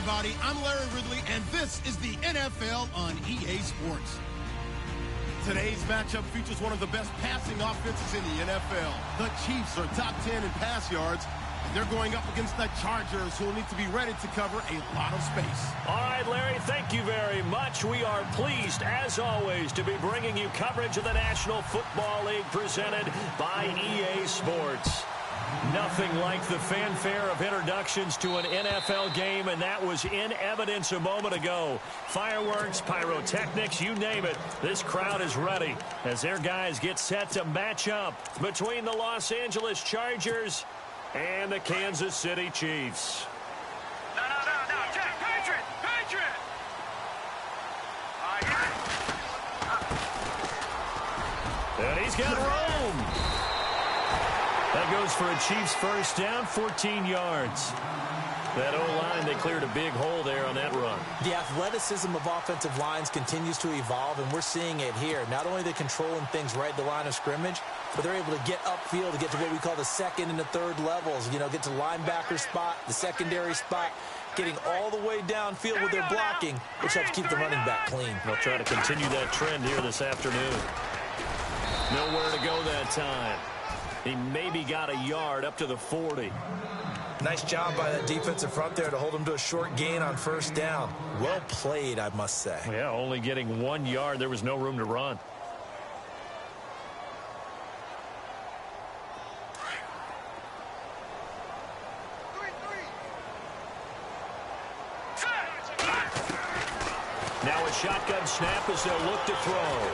everybody. I'm Larry Ridley, and this is the NFL on EA Sports. Today's matchup features one of the best passing offenses in the NFL. The Chiefs are top 10 in pass yards, and they're going up against the Chargers, who will need to be ready to cover a lot of space. All right, Larry, thank you very much. We are pleased, as always, to be bringing you coverage of the National Football League presented by EA Sports. Nothing like the fanfare of introductions to an NFL game, and that was in evidence a moment ago. Fireworks, pyrotechnics, you name it. This crowd is ready as their guys get set to match up between the Los Angeles Chargers and the Kansas City Chiefs. No, Jack, Patriot! And he's got room. That goes for a Chiefs first down, 14 yards. That O-line, they cleared a big hole there on that run. The athleticism of offensive lines continues to evolve, and we're seeing it here. Not only are they controlling things right at the line of scrimmage, but they're able to get upfield to get to what we call the second and the third levels. You know, get to the linebacker spot, the secondary spot, getting all the way downfield with their blocking, which helps keep the running back clean. They'll try to continue that trend here this afternoon. Nowhere to go that time. He maybe got a yard up to the 40. Nice job by that defensive front there to hold him to a short gain on first down. Well played, I must say. Yeah, only getting 1 yard. There was no room to run. Now a shotgun snap as they'll look to throw.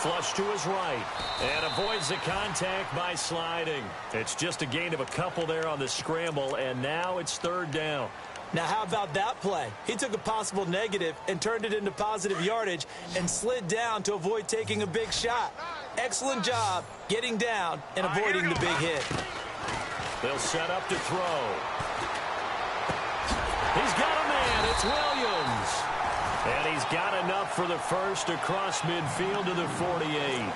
Flush to his right, and avoids the contact by sliding. It's just a gain of a couple there on the scramble, and now it's third down. Now, how about that play? He took a possible negative and turned it into positive yardage and slid down to avoid taking a big shot. Excellent job getting down and avoiding the big hit. They'll set up to throw. He's got a man. It's Williams. And he's got enough for the first across midfield to the 48.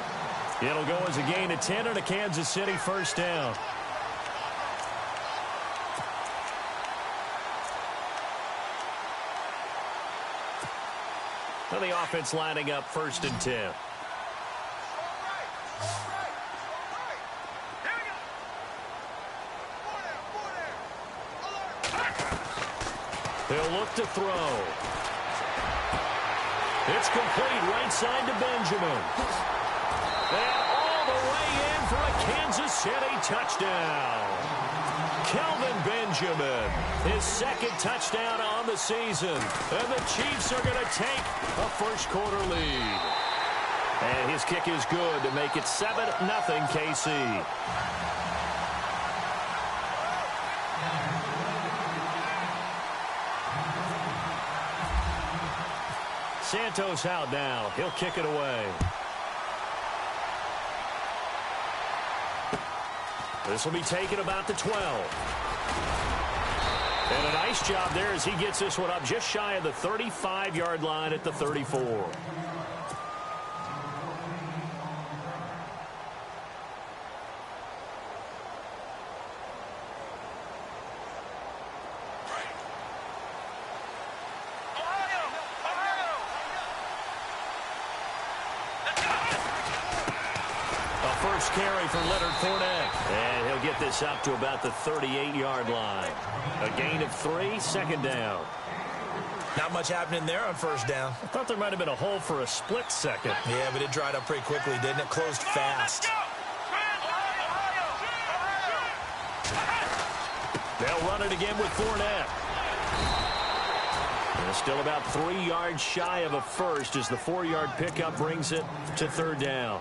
It'll go as a gain of 10 and a Kansas City first down. Well, the offense lining up first and 10. They'll look to throw. It's complete right side to Benjamin. And all the way in for a Kansas City touchdown. Kelvin Benjamin, his second touchdown on the season. And the Chiefs are going to take a first quarter lead. And his kick is good to make it 7-0 KC. Santos out now. He'll kick it away. This will be taken about the 12. And a nice job there as he gets this one up just shy of the 35-yard line at the 34. First carry for Leonard Fournette. And he'll get this up to about the 38-yard line. A gain of 3, second down. Not much happening there on first down. I thought there might have been a hole for a split second. Yeah, but it dried up pretty quickly, didn't it? Closed fast. They'll run it again with Fournette. And still about 3 yards shy of a first as the 4-yard pickup brings it to third down.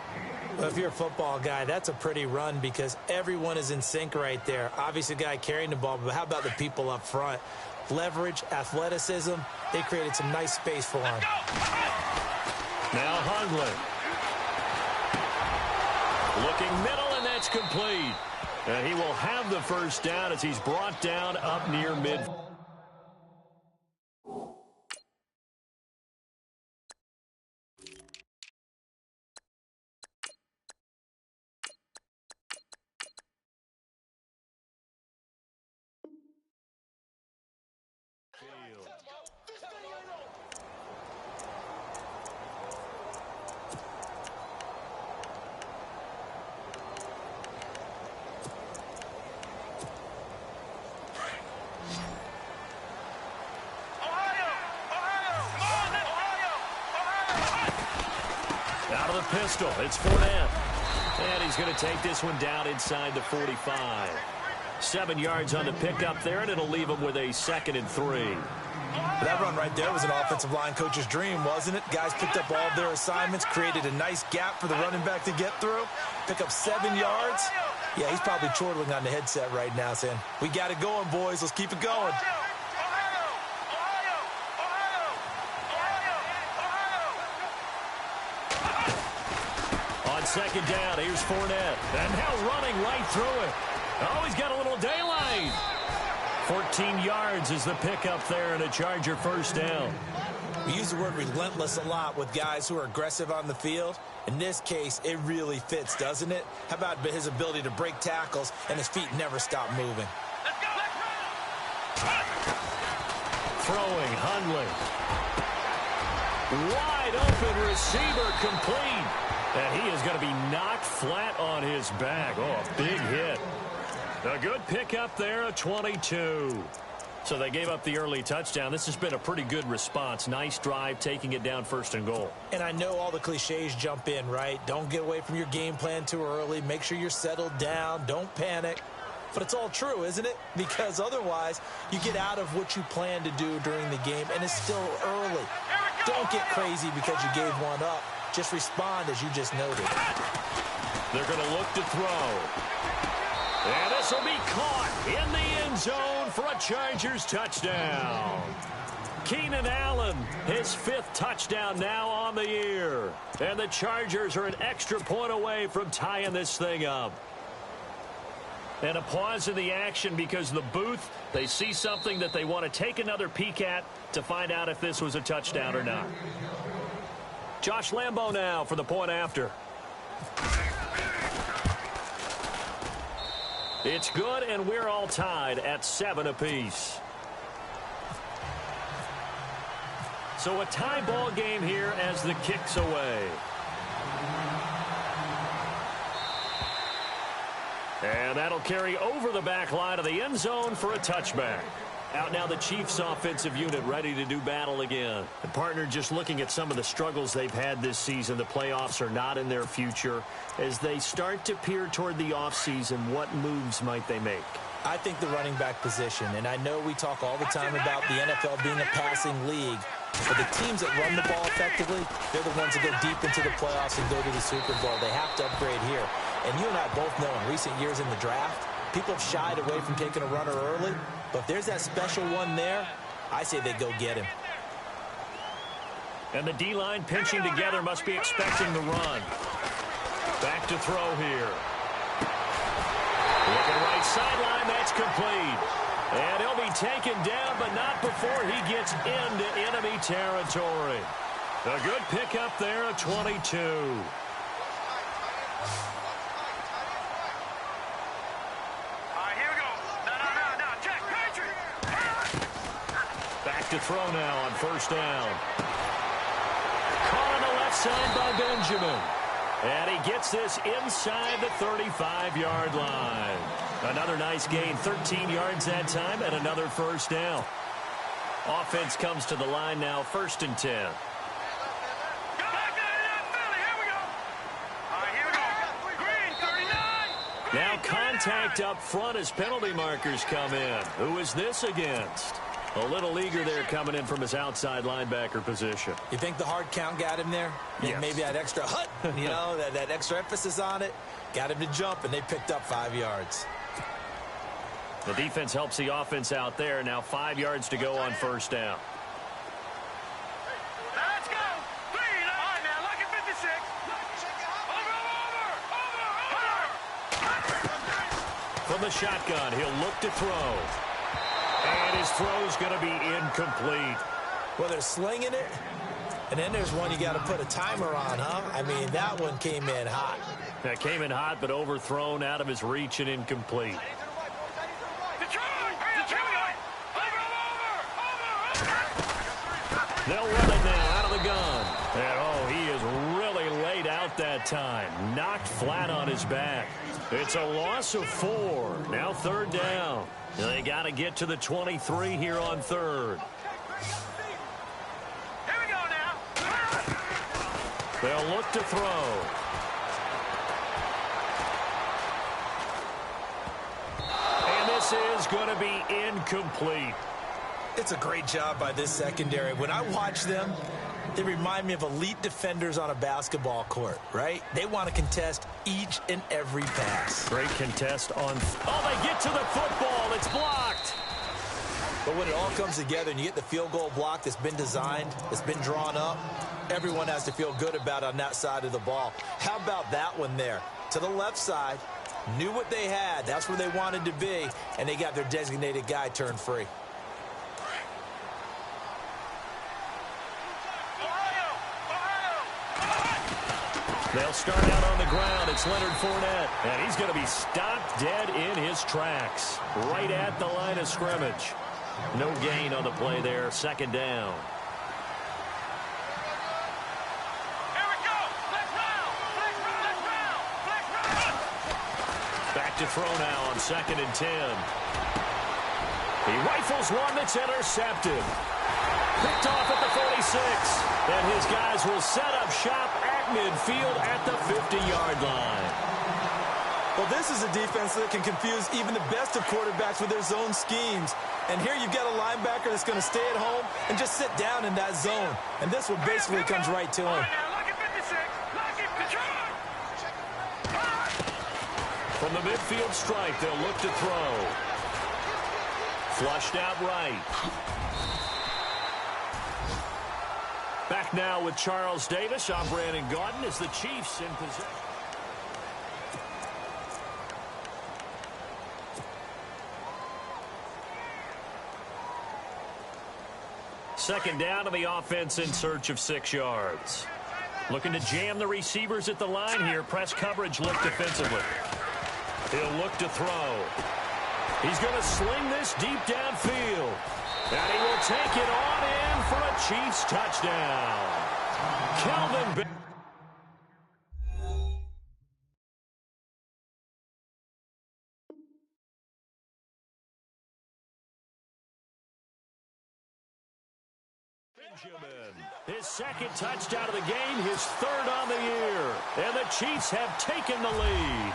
Well, if you're a football guy, that's a pretty run because everyone is in sync right there. Obviously, the guy carrying the ball, but how about the people up front? Leverage, athleticism, they created some nice space for him. Now Hundley. Looking middle, and that's complete. And he will have the first down as he's brought down up near midfield. Out of the pistol, it's Fournette. And he's going to take this one down inside the 45. 7 yards on the pickup there, and it'll leave him with a 2nd and 3. That run right there was an offensive line coach's dream, wasn't it? Guys picked up all of their assignments, created a nice gap for the running back to get through, pick up 7 yards. Yeah, he's probably chortling on the headset right now saying, we got it going, boys. Let's keep it going. On 2nd down, here's Fournette. And now running right through it. Oh, he's got a little daylight. 14 yards is the pickup there, and a Charger 1st down. We use the word relentless a lot with guys who are aggressive on the field. In this case, it really fits, doesn't it? How about his ability to break tackles and his feet never stop moving? Throwing, Hundley. Wide open receiver, complete. And he is going to be knocked flat on his back. Oh, a big hit. A good pickup there, a 22. So they gave up the early touchdown. This has been a pretty good response. Nice drive, taking it down 1st and goal. And I know all the cliches jump in, right? Don't get away from your game plan too early. Make sure you're settled down. Don't panic. But it's all true, isn't it? Because otherwise, you get out of what you plan to do during the game, and it's still early. Don't get crazy because you gave one up. Just respond as you just noted. They're going to look to throw. And this will be caught in the end zone for a Chargers touchdown. Keenan Allen, his 5th touchdown now on the year. And the Chargers are an extra point away from tying this thing up. And a pause in the action because the booth, they see something that they want to take another peek at to find out if this was a touchdown or not. Josh Lambo now for the point after. It's good, and we're all tied at 7 apiece. So a tie ball game here as the kick's away. And that'll carry over the back line of the end zone for a touchback. Out now the Chiefs offensive unit ready to do battle again. The partner just looking at some of the struggles they've had this season. The playoffs are not in their future. As they start to peer toward the offseason, what moves might they make? I think the running back position, and I know we talk all the time about the NFL being a passing league, but the teams that run the ball effectively, they're the ones that go deep into the playoffs and go to the Super Bowl. They have to upgrade here. And you and I both know in recent years in the draft, people have shied away from taking a runner early. But if there's that special one there, I say they go get him. And the D-line pinching together must be expecting the run. Back to throw here. Looking right sideline, that's complete. And he'll be taken down, but not before he gets into enemy territory. A good pickup there, a 22. To throw now on 1st down. Caught on the left side by Benjamin. And he gets this inside the 35-yard line. Another nice gain, 13 yards that time, and another 1st down. Offense comes to the line now, 1st and 10. Now contact up front as penalty markers come in. Who is this against? A little eager there coming in from his outside linebacker position. You think the hard count got him there? Yes. Maybe that extra hut, you know, that extra emphasis on it. Got him to jump, and they picked up 5 yards. The defense helps the offense out there. Now 5 yards to go on 1st down. Let's go. 3, 9, now look at 56. Over. From the shotgun, he'll look to throw. And his throw's going to be incomplete. Well, they're slinging it, and then there's one you got to put a timer on, huh? I mean, that one came in hot. That came in hot, but overthrown out of his reach and incomplete. They'll run it now out of the gun. And, oh, he is really laid out that time. Knocked flat on his back. It's a loss of 4. Now 3rd down. They got to get to the 23 here on 3rd. Here we go now. They'll look to throw. And this is going to be incomplete. It's a great job by this secondary. When I watch them, they remind me of elite defenders on a basketball court, right? They want to contest each and every pass. Great contest on... Oh, they get to the football. It's blocked. But when it all comes together and you get the field goal block that's been designed, that's been drawn up, everyone has to feel good about it on that side of the ball. How about that one there? To the left side, knew what they had. That's where they wanted to be, and they got their designated guy turned free. They'll start out on the ground. It's Leonard Fournette, and he's going to be stopped dead in his tracks, right at the line of scrimmage. No gain on the play there. Second down. Here we go. Let's round. Back to throw now on 2nd and 10. He rifles one that's intercepted. Picked off at the 46. And his guys will set up shop at midfield at the 50-yard line. Well, this is a defense that can confuse even the best of quarterbacks with their zone schemes. And here you've got a linebacker that's going to stay at home and just sit down in that zone. And this one basically comes right to him. From the midfield stripe, they'll look to throw. Flushed out right. Back now with Charles Davis. I'm Brandon Gaudin as the Chiefs in possession. Second down to the offense in search of 6 yards. Looking to jam the receivers at the line here. Press coverage look defensively. He'll look to throw. He's going to sling this deep downfield. And he will take it on in for a Chiefs touchdown. Kelvin Benjamin. His second touchdown of the game, his third on the year. And the Chiefs have taken the lead.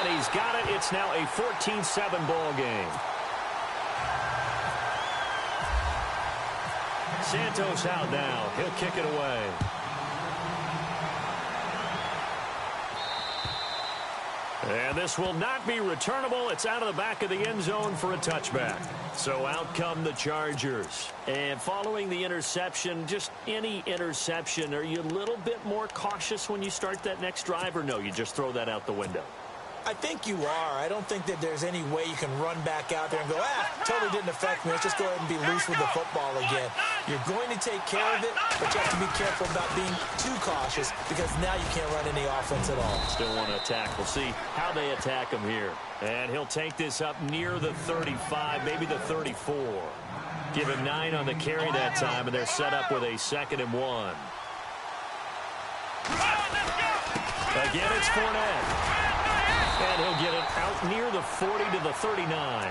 He's got it. It's now a 14-7 ball game. Santos out now. He'll kick it away. And this will not be returnable. It's out of the back of the end zone for a touchback. So out come the Chargers. And following the interception, just any interception, are you a little bit more cautious when you start that next drive, or no, you just throw that out the window? I think you are. I don't think that there's any way you can run back out there and go, totally didn't affect me. Let's just go ahead and be loose with the football again. You're going to take care of it, but you have to be careful about being too cautious because now you can't run any offense at all. Still want to attack. We'll see how they attack him here. And he'll take this up near the 35, maybe the 34. Give him 9 on the carry that time, and they're set up with a 2nd and 1. Again, it's Fournette. And he'll get it out near the 40 to the 39.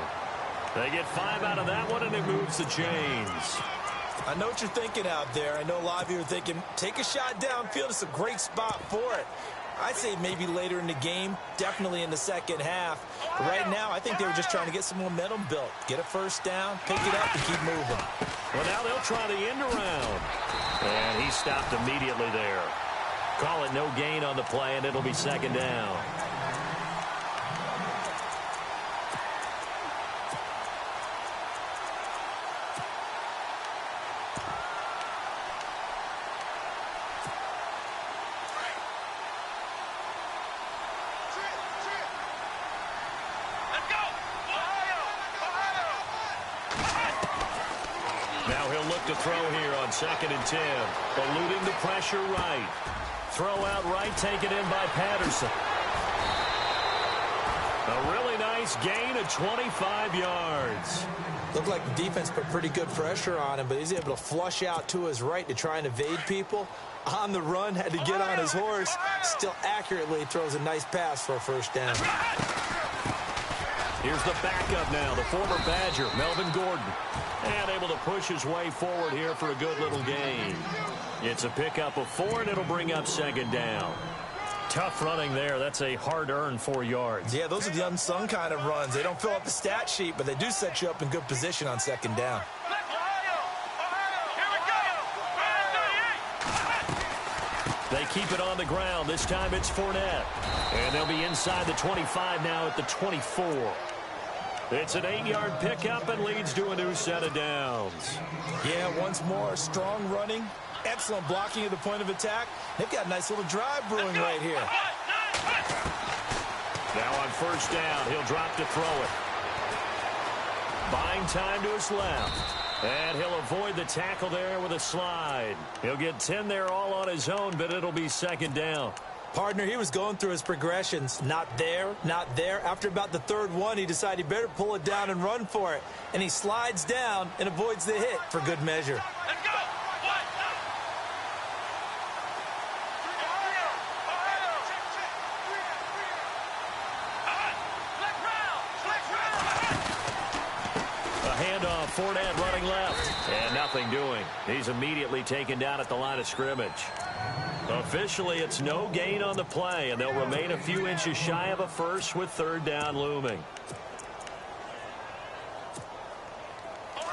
They get 5 out of that one, and it moves the chains. I know what you're thinking out there. I know a lot of you are thinking, take a shot downfield. It's a great spot for it. I'd say maybe later in the game, definitely in the second half. But right now, I think they were just trying to get some momentum built. Get a first down, pick it up, and keep moving. Well, now they'll try the end around. And he stopped immediately there. Call it no gain on the play, and it'll be 2nd down. To throw here on 2nd and 10. Eluding the pressure right. Throw out right, taken in by Patterson. A really nice gain of 25 yards. Looked like the defense put pretty good pressure on him, but he's able to flush out to his right to try and evade people. On the run, had to get on his horse. Still accurately throws a nice pass for a first down. Here's the backup now, the former Badger, Melvin Gordon. And able to push his way forward here for a good little gain. It's a pickup of 4, and it'll bring up second down. Tough running there. That's a hard-earned 4 yards. Yeah, those are the unsung kind of runs. They don't fill up the stat sheet, but they do set you up in good position on second down. They keep it on the ground. This time it's Fournette. And they'll be inside the 25 now at the 24. It's an 8-yard pickup and leads to a new set of downs. Yeah, once more, strong running, excellent blocking at the point of attack. They've got a nice little drive brewing right here. Now on first down, he'll drop to throw it. Buying time to his left. And he'll avoid the tackle there with a slide. He'll get 10 there all on his own, but it'll be second down. Partner, he was going through his progressions. Not there, not there. After about the third one, he decided he better pull it down and run for it. And he slides down and avoids the hit for good measure. Let's go. Handoff, Fournette running left. And nothing doing. He's immediately taken down at the line of scrimmage. Officially, it's no gain on the play, and they'll remain a few inches shy of a first with third down looming.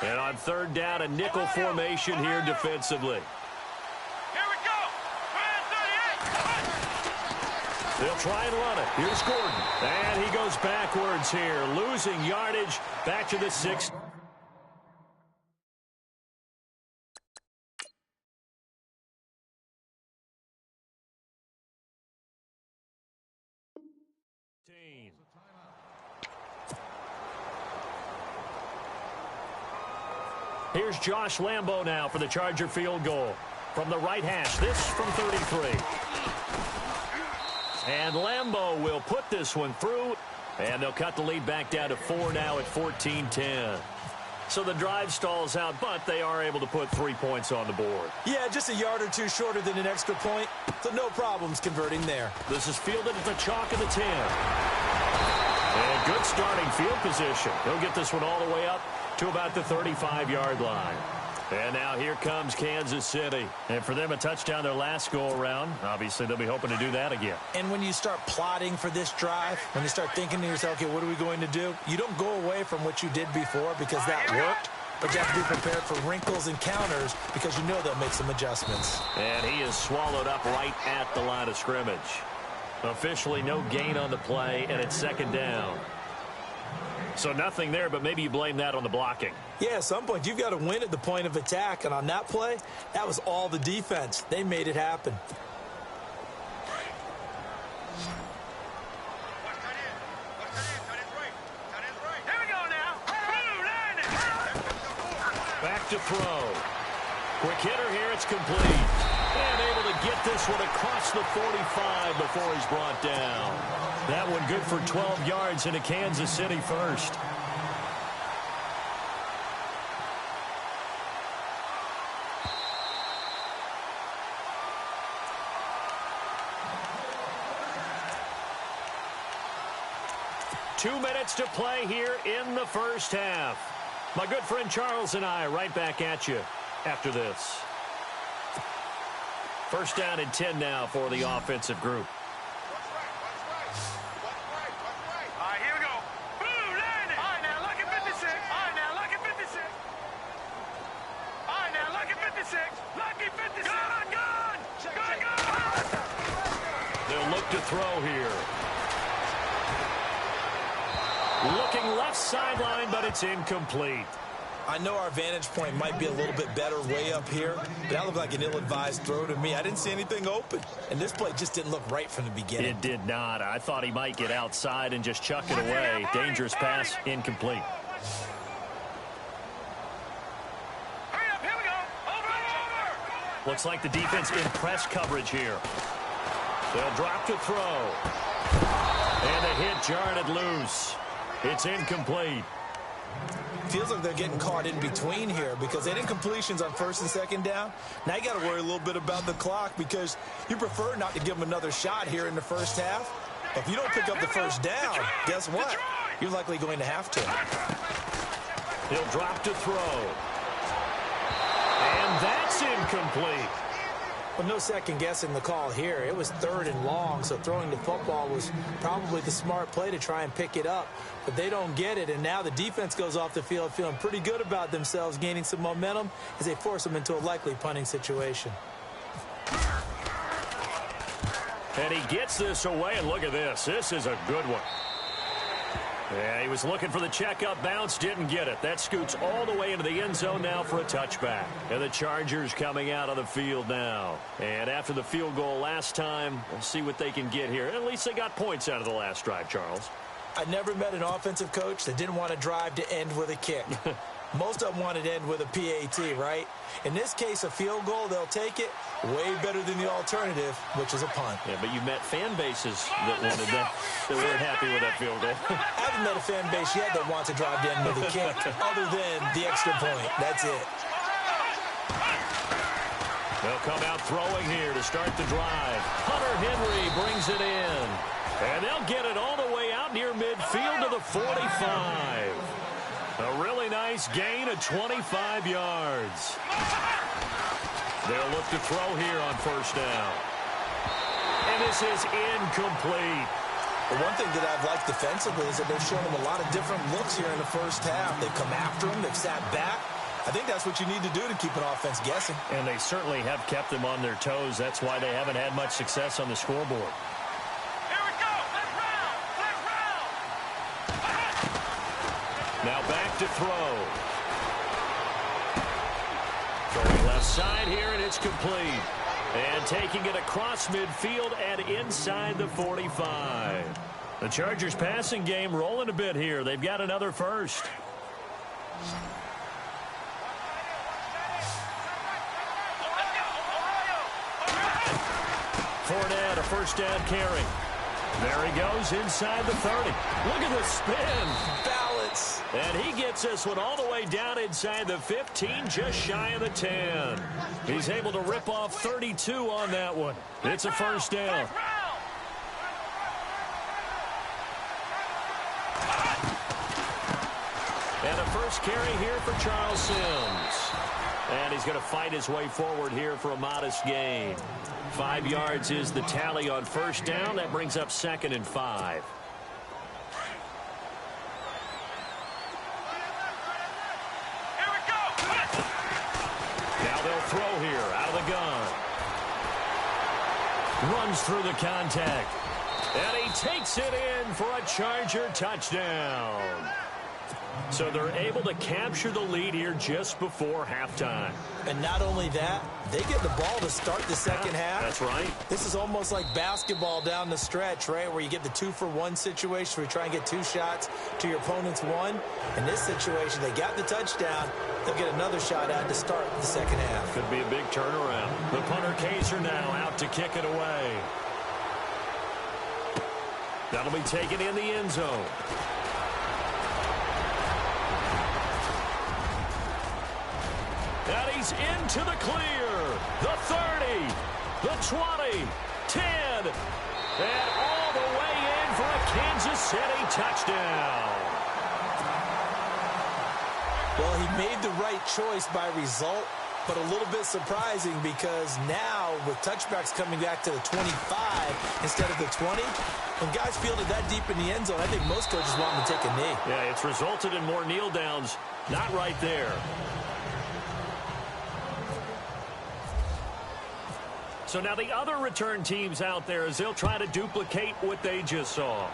And on third down, a nickel formation here defensively. Here we go. They'll try and run it. Here's Gordon. And he goes backwards here, losing yardage back to the 6. Here's Josh Lambo now for the Charger field goal. From the right hash, this from 33. And Lambo will put this one through, and they'll cut the lead back down to 4 now at 14-10. So the drive stalls out, but they are able to put 3 points on the board. Yeah, just a yard or two shorter than an extra point, so no problems converting there. This is fielded at the chalk of the 10. And good starting field position. He'll get this one all the way up to about the 35-yard line. And now here comes Kansas City. And for them, a touchdown their last go-around. Obviously, they'll be hoping to do that again. And when you start plotting for this drive, when you start thinking to yourself, okay, what are we going to do? You don't go away from what you did before because that worked. But you have to be prepared for wrinkles and counters because you know they'll make some adjustments. And he is swallowed up right at the line of scrimmage. Officially no gain on the play, and it's second down. So nothing there, but maybe you blame that on the blocking. Yeah, at some point, you've got to win at the point of attack. And on that play, that was all the defense. They made it happen. Here we go now. Back to throw. Quick hitter here, it's complete. And able to get this one across the 45 before he's brought down. That one good for 12 yards into Kansas City first. Two minutes to play here in the first half. My good friend Charles and I right back at you after this. First down and 10 now for the offensive group. All right, here we go. Boom, landed. All right, now look at 56. All right, now look at 56. All right, now look at 56. Lucky 56. Gun, gun. Gun, gun. They'll look to throw here. Looking left sideline, but it's incomplete. I know our vantage point might be a little bit better way up here, but that looked like an ill-advised throw to me. I didn't see anything open, and this play just didn't look right from the beginning. It did not. I thought he might get outside and just chuck it away. Dangerous pass, incomplete. Hurry up, here we go. Over. Looks like the defense in press coverage here. They'll drop to throw. And the hit jarred it loose. It's incomplete. Feels like they're getting caught in between here because they didn't completions on first and second down. Now you got to worry a little bit about the clock because you prefer not to give them another shot here in the first half. But if you don't pick up the first down, guess what? you're likely going to have to. He'll drop to throw. And that's incomplete. Well, no second guessing the call here. It was 3rd and long, so throwing the football was probably the smart play to try and pick it up. But they don't get it, and now the defense goes off the field feeling pretty good about themselves, gaining some momentum as they force them into a likely punting situation. And he gets this away, and look at this. This is a good one. Yeah, he was looking for the checkup bounce, didn't get it. That scoots all the way into the end zone now for a touchback. And the Chargers coming out on the field now. And after the field goal last time, we'll see what they can get here. At least they got points out of the last drive, Charles. I never met an offensive coach that didn't want to drive to end with a kick. Most of them wanted to end with a PAT, right? In this case, a field goal, they'll take it. Way better than the alternative, which is a punt. Yeah, but you met fan bases that wanted that weren't happy with that field goal. I haven't met a fan base yet that wants to drive to end with a kick, other than the extra point. That's it. They'll come out throwing here to start the drive. Hunter Henry brings it in. And they'll get it all the way out near midfield to the 45. A really nice gain of 25 yards. They'll look to throw here on first down. And this is incomplete. The one thing that I've liked defensively is that they've shown them a lot of different looks here in the first half. They've come after them. They've sat back. I think that's what you need to do to keep an offense guessing. And they certainly have kept them on their toes. That's why they haven't had much success on the scoreboard. Now back to throw. Throwing left side here, and it's complete. And taking it across midfield and inside the 45. The Chargers passing game rolling a bit here. They've got another first. Fournette, a first down carry. There he goes inside the 30. Look at the spin. Balance. And he gets this one all the way down inside the 15, just shy of the 10. He's able to rip off 32 on that one. It's a first down. And a first carry here for Charles Sims. And he's going to fight his way forward here for a modest gain. 5 yards is the tally on first down. That brings up 2nd and 5. Here we go. Now they'll throw here out of the gun. Runs through the contact. And he takes it in for a Charger touchdown. So they're able to capture the lead here just before halftime. And not only that, they get the ball to start the second half. That's right. This is almost like basketball down the stretch, right, where you get the 2-for-1 situation where you try and get 2 shots to your opponent's 1. In this situation, they got the touchdown. They'll get another shot out to start the second half. Could be a big turnaround. The punter Kaiser now out to kick it away. That'll be taken in the end zone. And he's into the clear. The 30, the 20, 10, and all the way in for a Kansas City touchdown. Well, he made the right choice by result, but a little bit surprising because now with touchbacks coming back to the 25 instead of the 20, when guys fielded that deep in the end zone, I think most coaches want them to take a knee. Yeah, it's resulted in more kneel downs. Not right there. So now the other return teams out there as they'll try to duplicate what they just saw.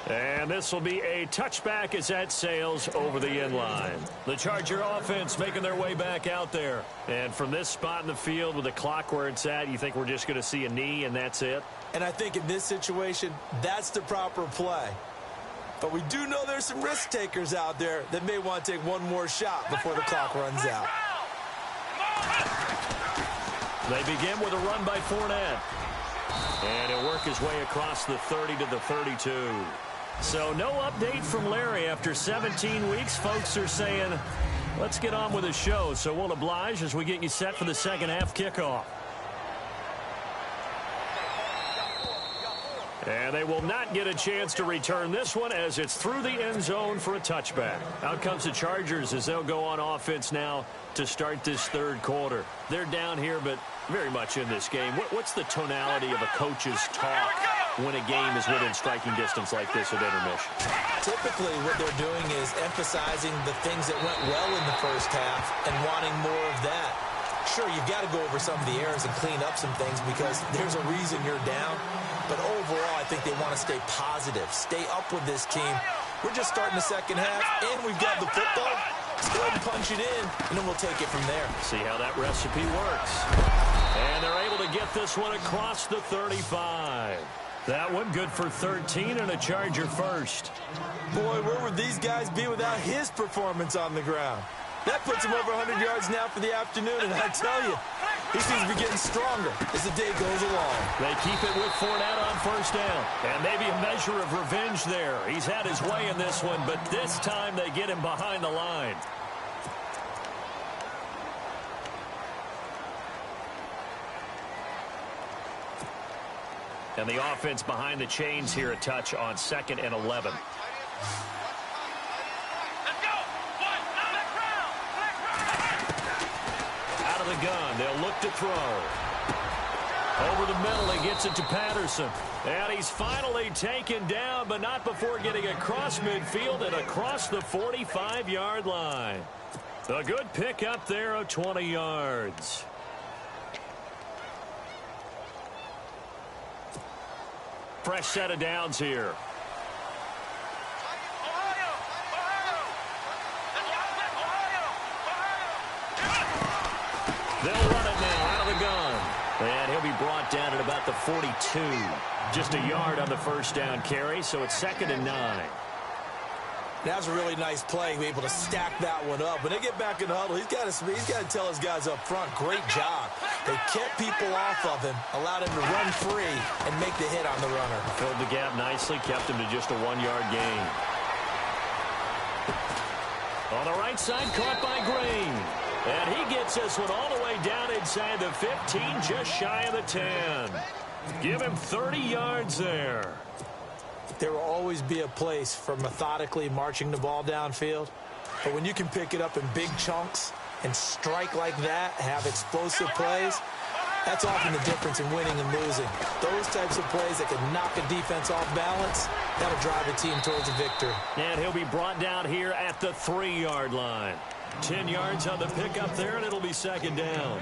And this will be a touchback as that sails over the end line. The Charger offense making their way back out there. And from this spot in the field with the clock where it's at, you think we're just going to see a knee and that's it? And I think in this situation, that's the proper play. But we do know there's some risk takers out there that may want to take one more shot before the clock runs out. They begin with a run by Fournette. And he'll work his way across the 30 to the 32. So no update from Larry after 17 weeks. Folks are saying, let's get on with the show. So we'll oblige as we get you set for the second half kickoff. And they will not get a chance to return this one as it's through the end zone for a touchback. Out comes the Chargers as they'll go on offense now to start this third quarter. They're down here, but very much in this game. What's the tonality of a coach's talk when a game is within striking distance like this at intermission? Typically, what they're doing is emphasizing the things that went well in the first half and wanting more of that. Sure, you've got to go over some of the errors and clean up some things because there's a reason you're down. But overall, I think they want to stay positive, stay up with this team. We're just starting the second half, and we've got the football. Let's go ahead and punch it in, and then we'll take it from there. See how that recipe works. And they're able to get this one across the 35. That one good for 13 and a Charger first. Boy, where would these guys be without his performance on the ground? That puts him over 100 yards now for the afternoon, and I tell you, he seems to be getting stronger as the day goes along. They keep it with Fournette on first down. And maybe a measure of revenge there. He's had his way in this one, but this time they get him behind the line. And the offense behind the chains here a touch on 2nd and 11. Out of the gun, they'll look to throw. Over the middle, he gets it to Patterson. And he's finally taken down, but not before getting across midfield and across the 45-yard line. A good pickup there of 20 yards. Fresh set of downs here. They'll run it now out of the gun. And he'll be brought down at about the 42. Just a yard on the first down carry, so it's 2nd and 9. That's a really nice play, be able to stack that one up. When they get back in the huddle, he's got to tell his guys up front, great job. They kept people off of him, allowed him to run free, and make the hit on the runner. Filled the gap nicely, kept him to just a 1-yard gain. On the right side, caught by Green. And he gets this one all the way down inside the 15, just shy of the 10. Give him 30 yards there. There will always be a place for methodically marching the ball downfield. But when you can pick it up in big chunks and strike like that, have explosive plays, that's often the difference in winning and losing. Those types of plays that can knock a defense off balance, that'll drive a team towards a victory. And he'll be brought down here at the 3-yard line. 10 yards on the pickup there, and it'll be 2nd down.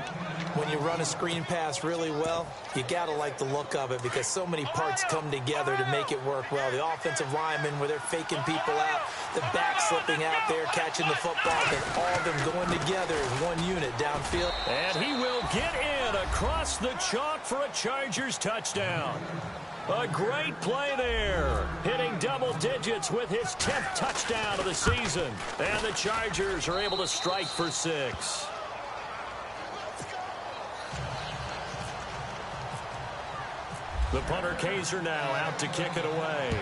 When you run a screen pass really well, you got to like the look of it because so many parts come together to make it work well. The offensive linemen, where they're faking people out, the back slipping out there, catching the football, then all of them going together as one unit downfield. And he will get in across the chalk for a Chargers touchdown. A great play there, hitting double digits with his 10th touchdown of the season. And the Chargers are able to strike for 6. The punter Kaiser now out to kick it away.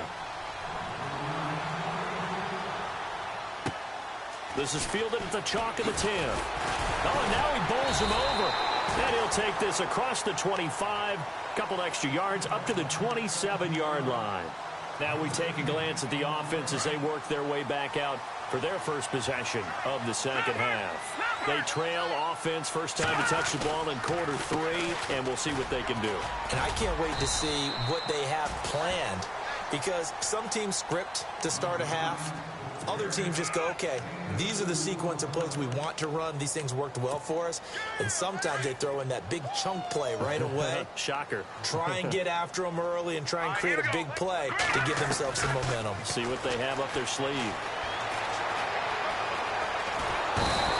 This is fielded at the chalk of the 10. Oh, and now he bowls him over. And he'll take this across the 25. Couple extra yards up to the 27-yard line. Now we take a glance at the offense as they work their way back out for their first possession of the second half. They trail offense, first time to touch the ball in quarter 3, and we'll see what they can do. And I can't wait to see what they have planned because some teams script to start a half. Other teams just go, okay, these are the sequence of plays we want to run. These things worked well for us. And sometimes they throw in that big chunk play right away. Shocker. Try and get after them early and try and create a big play to give themselves some momentum. See what they have up their sleeve.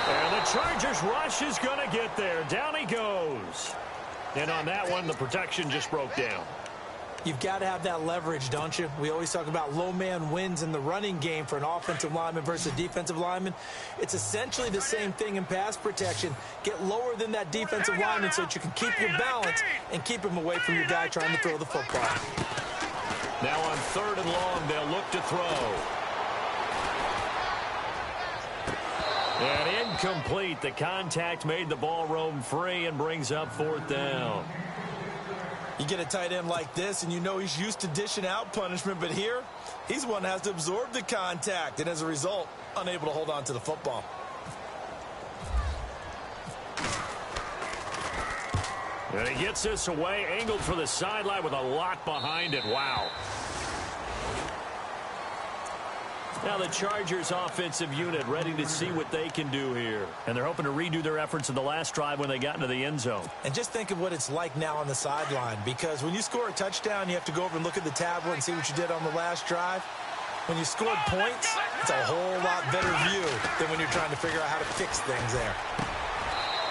And the Chargers rush is going to get there. Down he goes. And on that one, the protection just broke down. You've got to have that leverage, don't you? We always talk about low man wins in the running game for an offensive lineman versus a defensive lineman. It's essentially the same thing in pass protection. Get lower than that defensive lineman so that you can keep your balance and keep him away from your guy trying to throw the football. Now on 3rd and long, they'll look to throw. And incomplete. The contact made the ball roam free and brings up 4th down. You get a tight end like this, and you know he's used to dishing out punishment, but here, he's the one that has to absorb the contact, and as a result, unable to hold on to the football. And he gets this away, angled for the sideline with a lot behind it. Wow. Now the Chargers offensive unit ready to see what they can do here. And they're hoping to redo their efforts in the last drive when they got into the end zone. And just think of what it's like now on the sideline, because when you score a touchdown, you have to go over and look at the tablet and see what you did on the last drive. When you scored points, it's a whole lot better view than when you're trying to figure out how to fix things there.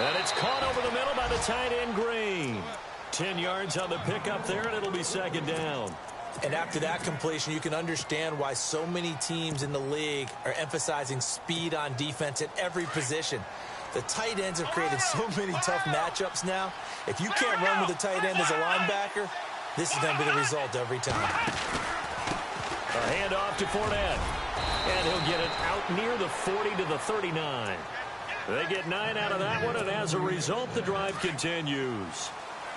And it's caught over the middle by the tight end Green. 10 yards on the pickup there, and it'll be second down. And after that completion, you can understand why so many teams in the league are emphasizing speed on defense at every position. The tight ends have created so many tough matchups now. If you can't run with a tight end as a linebacker, this is going to be the result every time. A handoff to Fournette. And he'll get it out near the 40 to the 39. They get 9 out of that one, and as a result, the drive continues.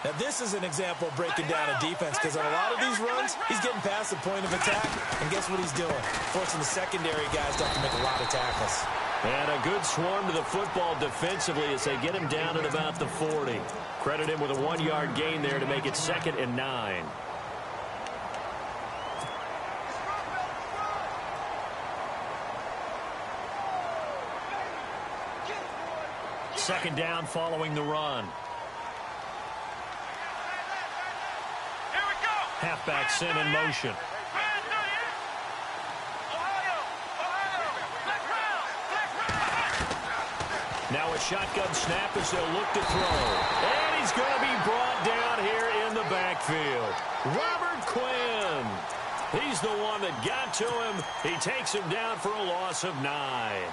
Now, this is an example of breaking down a defense, because on a lot of these runs, he's getting past the point of attack, and guess what he's doing? Forcing the secondary guys to have to make a lot of tackles. And a good swarm to the football defensively as they get him down at about the 40. Credit him with a 1-yard gain there to make it 2nd and 9. Second down following the run. Halfback sent in motion. Now a shotgun snap as they'll look to throw. And he's going to be brought down here in the backfield. Robert Quinn. He's the one that got to him. He takes him down for a loss of 9.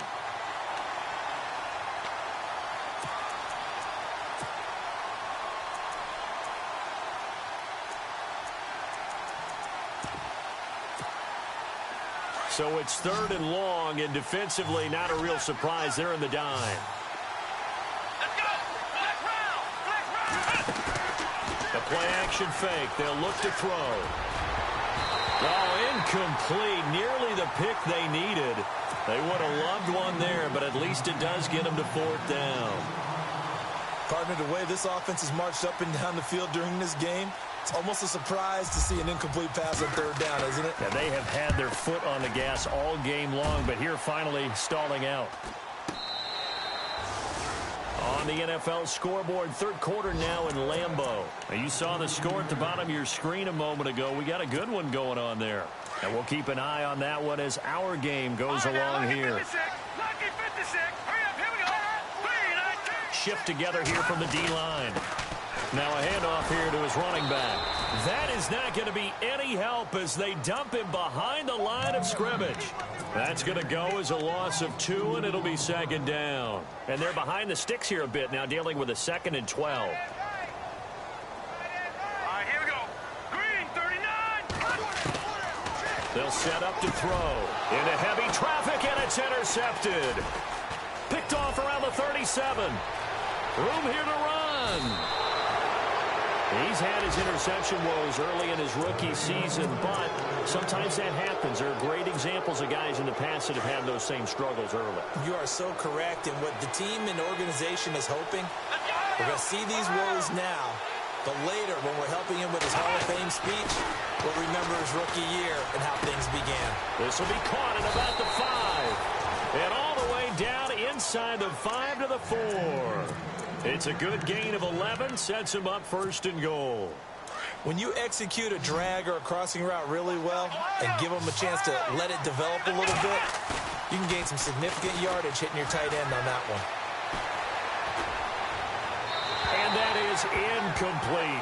So it's 3rd and long, and defensively not a real surprise. They're in the dime. Let's go! The play-action fake. They'll look to throw. Oh, incomplete. Nearly the pick they needed. They would have loved one there, but at least it does get them to 4th down. Partner, the way this offense has marched up and down the field during this game, it's almost a surprise to see an incomplete pass on 3rd down, isn't it? Yeah, they have had their foot on the gas all game long, but here finally stalling out. On the NFL scoreboard, 3rd quarter now in Lambeau. Now, you saw the score at the bottom of your screen a moment ago. We got a good one going on there. And we'll keep an eye on that one as our game goes along here. Shift together here from the D-line. Now a handoff here to his running back. That is not going to be any help as they dump him behind the line of scrimmage. That's going to go as a loss of 2, and it'll be 2nd down. And they're behind the sticks here a bit now, dealing with a 2nd and 12. All right, here we go. Green, 39. They'll set up to throw. Into heavy traffic, and it's intercepted. Picked off around the 37. Room here to run. He's had his interception woes early in his rookie season, but sometimes that happens. There are great examples of guys in the past that have had those same struggles early. You are so correct, and what the team and organization is hoping, we're going to see these woes now, but later when we're helping him with his Hall of Fame speech, we'll remember his rookie year and how things began. This will be caught at about the 5. And all the way down inside the 5 to the 4. It's a good gain of 11, sets him up 1st and goal. When you execute a drag or a crossing route really well and give them a chance to let it develop a little bit, you can gain some significant yardage hitting your tight end on that one. And that is incomplete.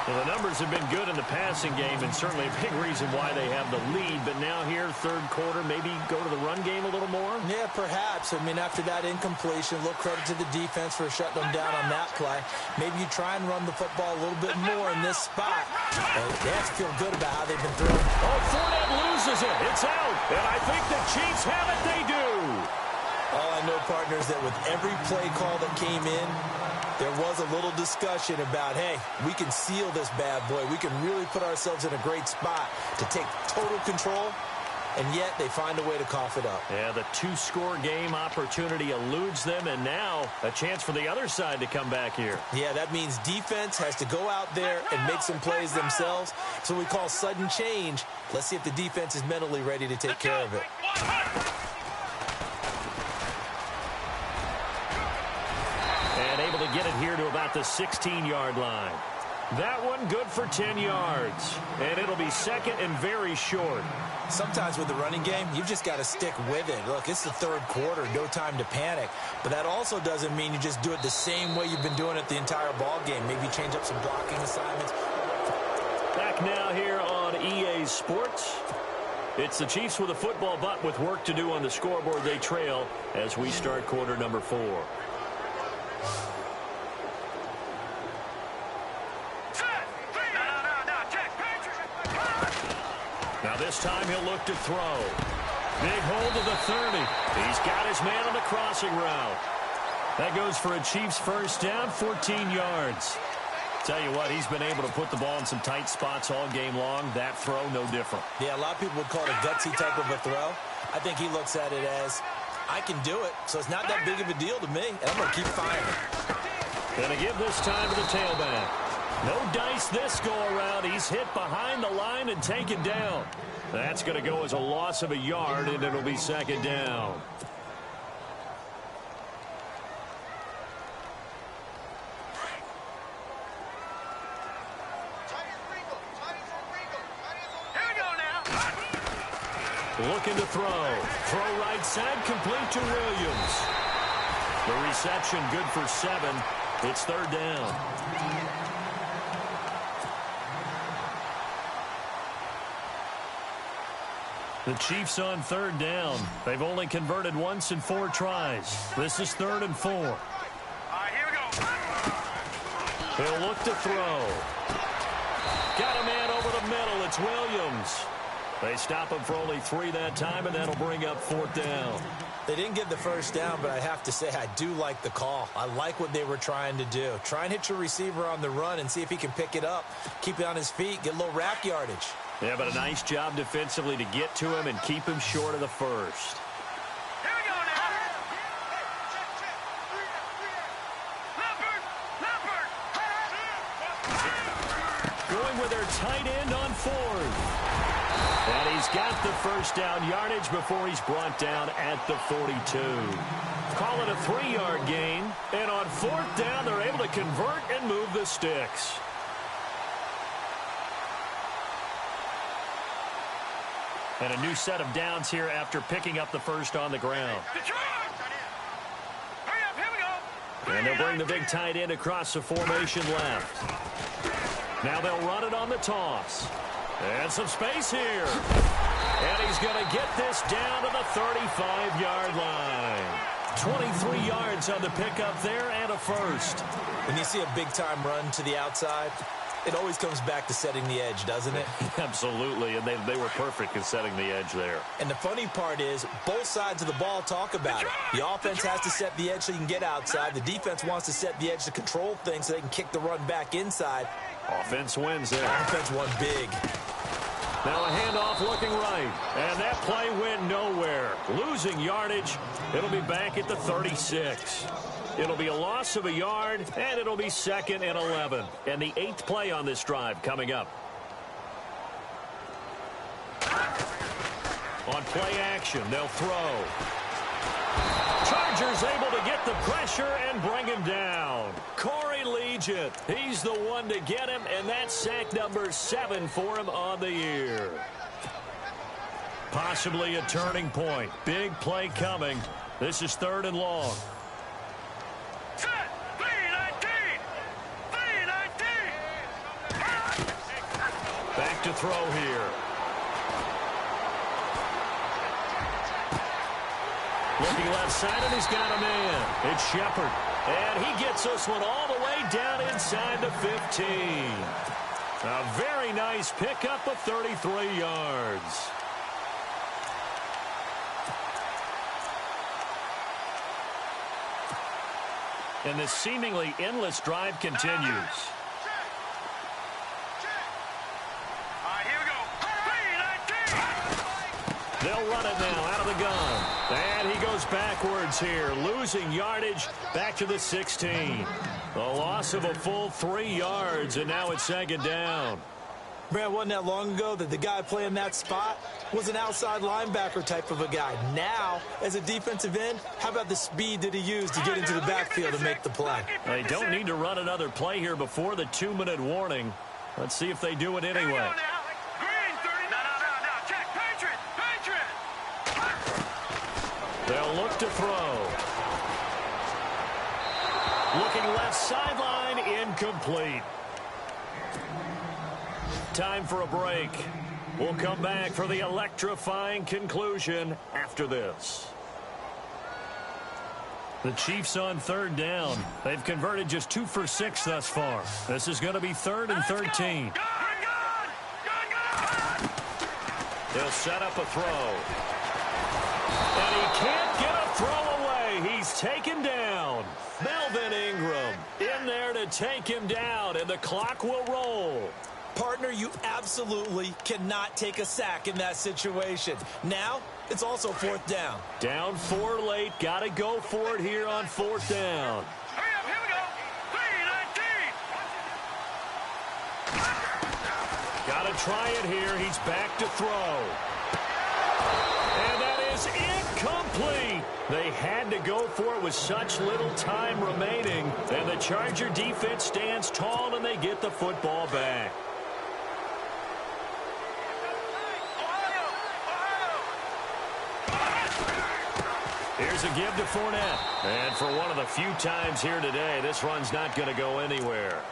Well, the numbers have been good in the passing game, and certainly a big reason why they have the lead. But now here, 3rd quarter, maybe go to the run game a little more? Yeah, perhaps. I mean, after that incompletion, a little credit to the defense for shutting them down on that play. Maybe you try and run the football a little bit more in this spot. They have to feel good about how they've been throwing. Oh, Fournette loses it. It's out. And I think the Chiefs have it. They do. All I know, partner, is that with every play call that came in, There was a little discussion about, hey, we can seal this bad boy. We can really put ourselves in a great spot to take total control, and yet they find a way to cough it up. Yeah, the two-score game opportunity eludes them, and now a chance for the other side to come back here. Yeah, that means defense has to go out there and make some plays themselves. So we call sudden change. Let's see if the defense is mentally ready to take care of it. And able to get it here to about the 16-yard line. That one good for 10 yards. And it'll be second and very short. Sometimes with the running game, you've just got to stick with it. Look, it's the third quarter, no time to panic. But that also doesn't mean you just do it the same way you've been doing it the entire ball game. Maybe change up some blocking assignments. Back now here on EA Sports. It's the Chiefs with a football, but with work to do on the scoreboard. They trail as we start quarter number 4. Now this time he'll look to throw. Big hold to the 30. He's got his man on the crossing route. That goes for a Chiefs first down, 14 yards. Tell you what, he's been able to put the ball in some tight spots all game long. That throw, no different. Yeah, a lot of people would call it a gutsy type of a throw. I think he looks at it as, I can do it, so it's not that big of a deal to me, and I'm going to keep firing. Going to give this time to the tailback. No dice this go-around. He's hit behind the line and taken down. That's going to go as a loss of a yard, and it'll be second down. Looking to throw. Throw right side, complete to Williams. The reception good for 7. It's third down. The Chiefs on third down. They've only converted once in 4 tries. This is 3rd and 4. All right, here we go. He'll look to throw. Got a man over the middle. It's Williams. They stop him for only 3 that time, and that'll bring up 4th down. They didn't get the first down, but I have to say I do like the call. I like what they were trying to do. Try and hit your receiver on the run and see if he can pick it up. Keep it on his feet, get a little rack yardage. Yeah, but a nice job defensively to get to him and keep him short of the first. Here we go now. Leopard. Going with their tight end on 4th. And he's got the first down yardage before he's brought down at the 42. Call it a 3-yard gain. And on 4th down, they're able to convert and move the sticks. And a new set of downs here after picking up the first on the ground. Hurry up, here we go. And they'll bring the big tight end across the formation left. Now they'll run it on the toss. And some space here. And he's going to get this down to the 35-yard line. 23 yards on the pickup there and a first. When you see a big-time run to the outside, it always comes back to setting the edge, doesn't it? Absolutely, and they were perfect in setting the edge there. And the funny part is, both sides of the ball talk about it. The offense has to set the edge so you can get outside. The defense wants to set the edge to control things so they can kick the run back inside. Offense wins there. Offense won big. Now a handoff looking right. And that play went nowhere. Losing yardage. It'll be back at the 36. It'll be a loss of a yard, and it'll be 2nd and 11. And the 8th play on this drive coming up. On play action, they'll throw. Chargers able to get the pressure and bring him down. Corey Legent, he's the one to get him, and that's sack number 7 for him on the year. Possibly a turning point. Big play coming. This is 3rd and long. Set. 319. 319. Back to throw here. Looking left side, and he's got a man. It's Shepard. And he gets this one all the way down inside the 15. A very nice pickup of 33 yards. And this seemingly endless drive continues. They'll run it now out of the gun. And he goes backwards here, losing yardage back to the 16. A loss of a full 3 yards, and now it's second down. Brad, wasn't that long ago that the guy playing that spot was an outside linebacker type of a guy. Now, as a defensive end, how about the speed that he used to get into the backfield and make the play? They don't need to run another play here before the 2-minute warning. Let's see if they do it anyway. They'll look to throw. Looking left sideline, incomplete. Time for a break. We'll come back for the electrifying conclusion after this. The Chiefs on third down. They've converted just 2 for 6 thus far. This is going to be 3rd and 13. They'll set up a throw. And he can't get a throw away. He's taken down. Melvin Ingram in there to take him down, and the clock will roll. Partner, you absolutely cannot take a sack in that situation. Now, it's also 4th down. Down 4 late. Got to go for it here on 4th down. Hurry up, here we go. 3-19. Got to try it here. He's back to throw. And that is incomplete. They had to go for it with such little time remaining. And the Charger defense stands tall, and they get the football back. Here's a give to Fournette. And for one of the few times here today, this run's not going to go anywhere.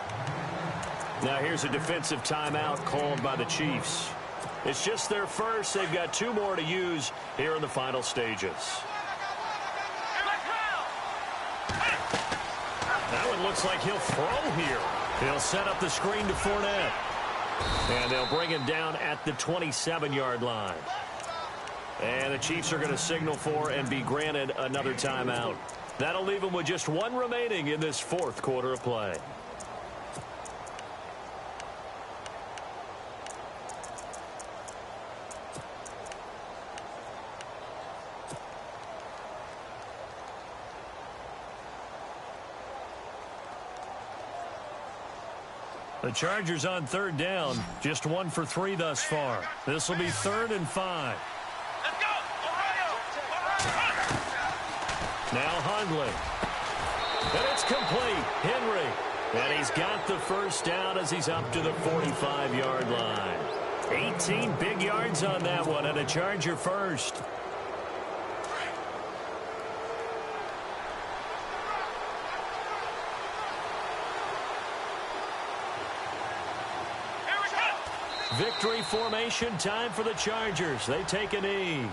Now here's a defensive timeout called by the Chiefs. It's just their first. They've got 2 more to use here in the final stages. That one looks like he'll throw here. He'll set up the screen to Fournette. And they'll bring him down at the 27-yard line. And the Chiefs are going to signal for and be granted another timeout. That'll leave them with just 1 remaining in this 4th quarter of play. The Chargers on 3rd down, just 1 for 3 thus far. This will be 3rd and 5. Let's go, Ohio! Now Hundley. And it's complete. Henry. And he's got the first down as he's up to the 45-yard line. 18 big yards on that one, and a Charger first. Victory formation time for the Chargers. They take a knee.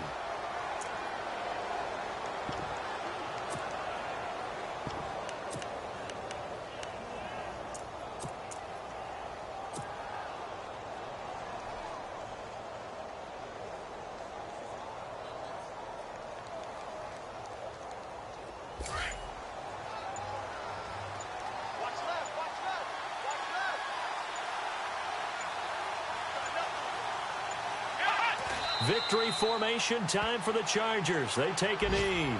Victory formation time for the Chargers. They take a knee.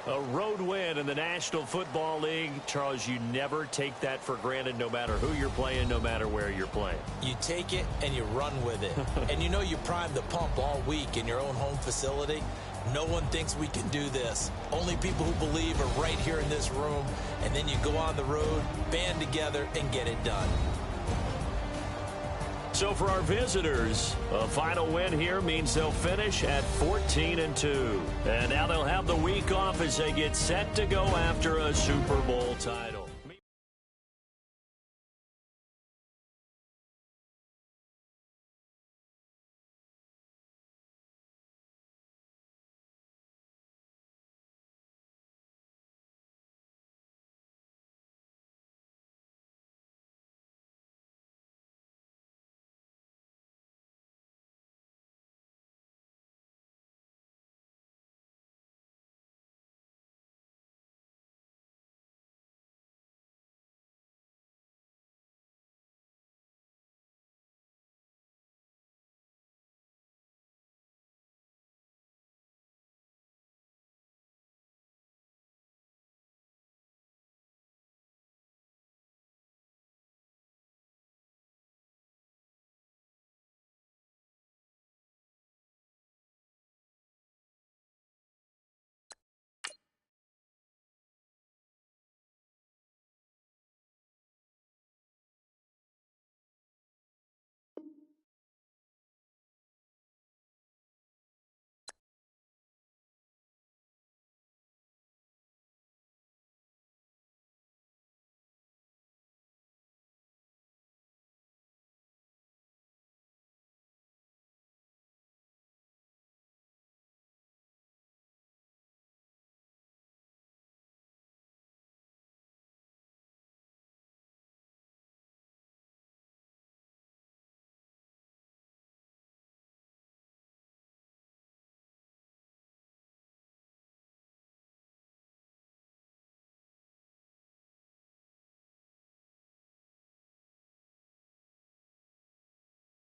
A road win in the National Football League. Charles, you never take that for granted no matter who you're playing, no matter where you're playing. You take it and you run with it. And you know you primed the pump all week in your own home facility. No one thinks we can do this. Only people who believe are right here in this room. And then you go on the road, band together, and get it done. So for our visitors, a final win here means they'll finish at 14-2. And now they'll have the week off as they get set to go after a Super Bowl title.